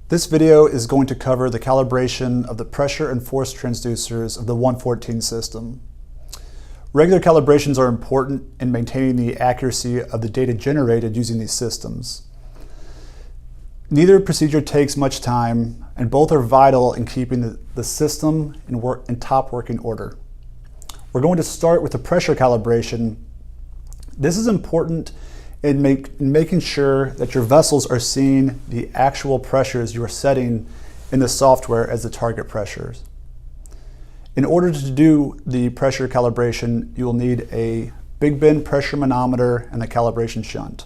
This video is going to cover the calibration of the pressure and force transducers of the 114 system. Regular calibrations are important in maintaining the accuracy of the data generated using these systems. Neither procedure takes much time, and both are vital in keeping the system in top working order. We're going to start with the pressure calibration. This is important in making sure that your vessels are seeing the actual pressures you are setting in the software as the target pressures. In order to do the pressure calibration, you will need a big bend pressure manometer and a calibration shunt.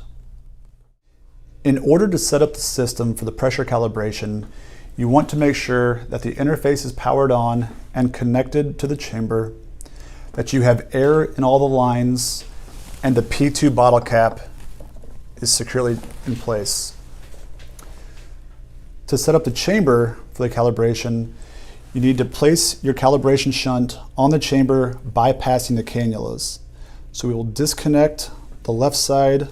In order to set up the system for the pressure calibration, you want to make sure that the interface is powered on and connected to the chamber, that you have air in all the lines, and the P2 bottle cap is securely in place. To set up the chamber for the calibration, you need to place your calibration shunt on the chamber bypassing the cannulas. So we will disconnect the left side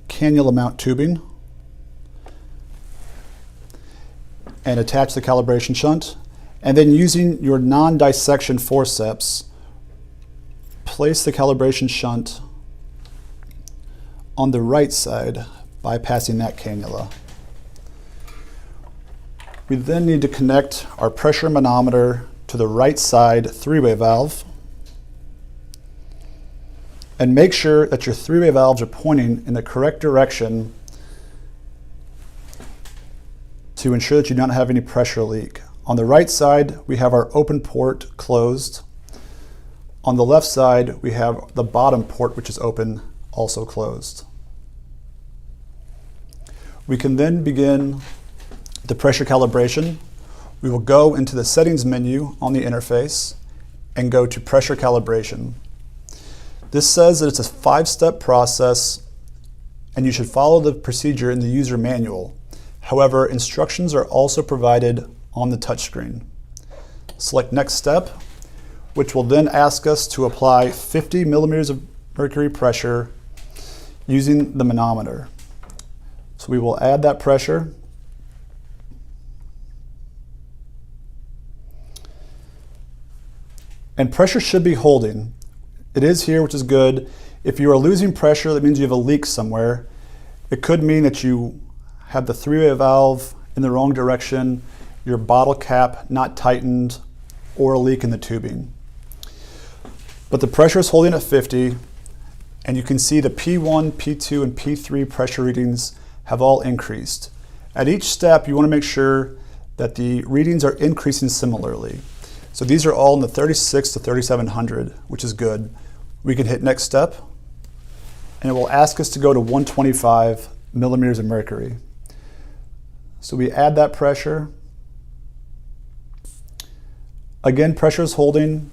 cannula mount tubing and attach the calibration shunt, and then using your non-dissection forceps, place the calibration shunt on the right side, bypassing that cannula. We then need to connect our pressure manometer to the right side three-way valve, and make sure that your three-way valves are pointing in the correct direction to ensure that you don't have any pressure leak. On the right side, we have our open port closed. On the left side, we have the bottom port, which is open, also closed. We can then begin the pressure calibration. We will go into the settings menu on the interface and go to pressure calibration. This says that it's a 5-step process and you should follow the procedure in the user manual. However, instructions are also provided on the touchscreen. Select next step, which will then ask us to apply 50 millimeters of mercury pressure using the manometer. So we will add that pressure. And pressure should be holding. It is here, which is good. If you are losing pressure, that means you have a leak somewhere. It could mean that you have the three-way valve in the wrong direction, your bottle cap not tightened, or a leak in the tubing. But the pressure is holding at 50, and you can see the P1, P2, and P3 pressure readings have all increased. At each step, you want to make sure that the readings are increasing similarly. So these are all in the 36 to 3700, which is good. We can hit next step, and it will ask us to go to 125 millimeters of mercury. So we add that pressure. Again, pressure is holding.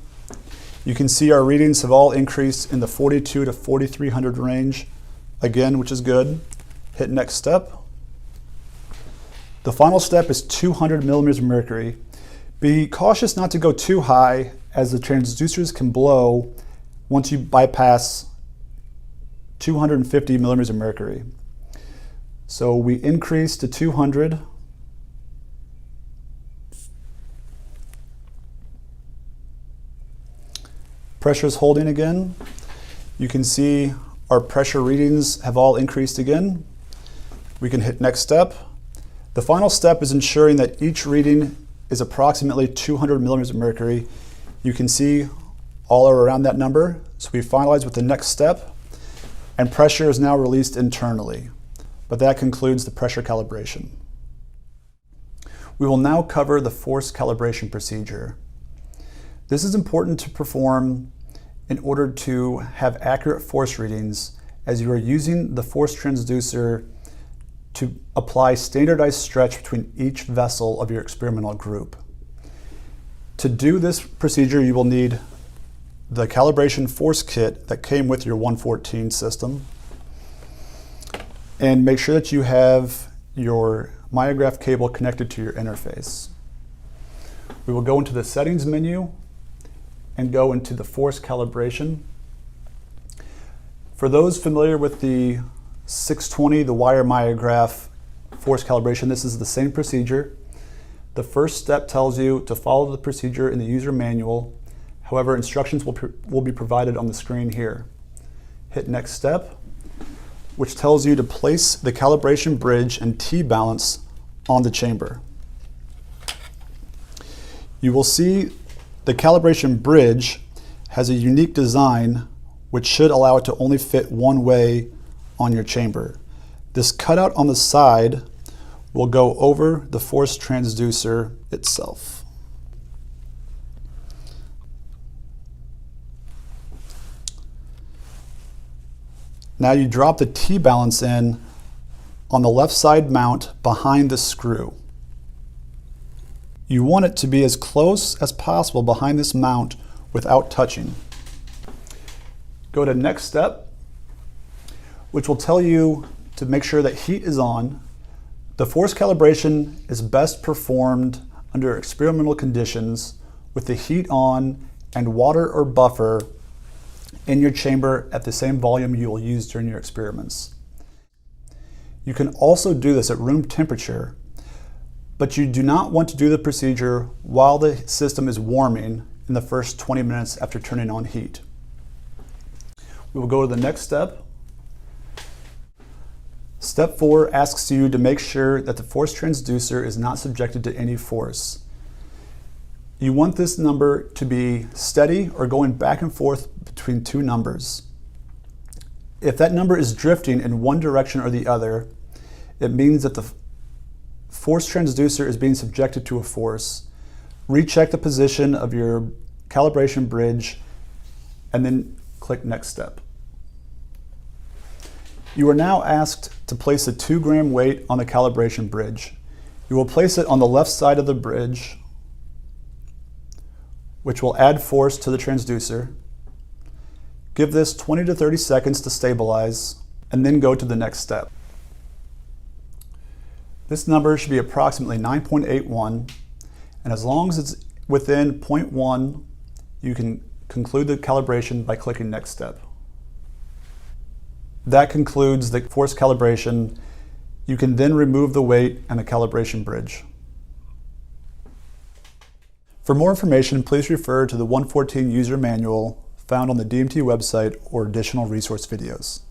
You can see our readings have all increased in the 42 to 4300 range, again, which is good. Hit next step. The final step is 200 millimeters of mercury. Be cautious not to go too high, as the transducers can blow once you bypass 250 millimeters of mercury. So we increase to 200. Pressure is holding again. You can see our pressure readings have all increased again. We can hit next step. The final step is ensuring that each reading is approximately 200 millimeters of mercury. You can see all are around that number. So we finalize with the next step, and pressure is now released internally. But that concludes the pressure calibration. We will now cover the force calibration procedure. This is important to perform in order to have accurate force readings, as you are using the force transducer to apply standardized stretch between each vessel of your experimental group. To do this procedure, you will need the calibration force kit that came with your 114 system, and make sure that you have your myograph cable connected to your interface. We will go into the settings menu and go into the force calibration. For those familiar with the 620, the wire myograph force calibration, this is the same procedure. The first step tells you to follow the procedure in the user manual. However, instructions will be provided on the screen here. Hit next step, which tells you to place the calibration bridge and T-balance on the chamber. You will see the calibration bridge has a unique design which should allow it to only fit one way on your chamber. This cutout on the side will go over the force transducer itself. Now you drop the T-balance in on the left side mount behind the screw. You want it to be as close as possible behind this mount without touching. Go to next step, which will tell you to make sure that heat is on. The force calibration is best performed under experimental conditions with the heat on and water or buffer in your chamber at the same volume you will use during your experiments. You can also do this at room temperature, but you do not want to do the procedure while the system is warming in the first 20 minutes after turning on heat. We will go to the next step. Step 4 asks you to make sure that the force transducer is not subjected to any force. You want this number to be steady or going back and forth between two numbers. If that number is drifting in one direction or the other, it means that the force transducer is being subjected to a force. Recheck the position of your calibration bridge and then click next step. You are now asked to place a 2-gram weight on the calibration bridge. You will place it on the left side of the bridge, which will add force to the transducer. Give this 20 to 30 seconds to stabilize, and then go to the next step. This number should be approximately 9.81, and as long as it's within 0.1, you can conclude the calibration by clicking next step. That concludes the force calibration. You can then remove the weight and the calibration bridge. For more information, please refer to the 114 user manual found on the DMT website or additional resource videos.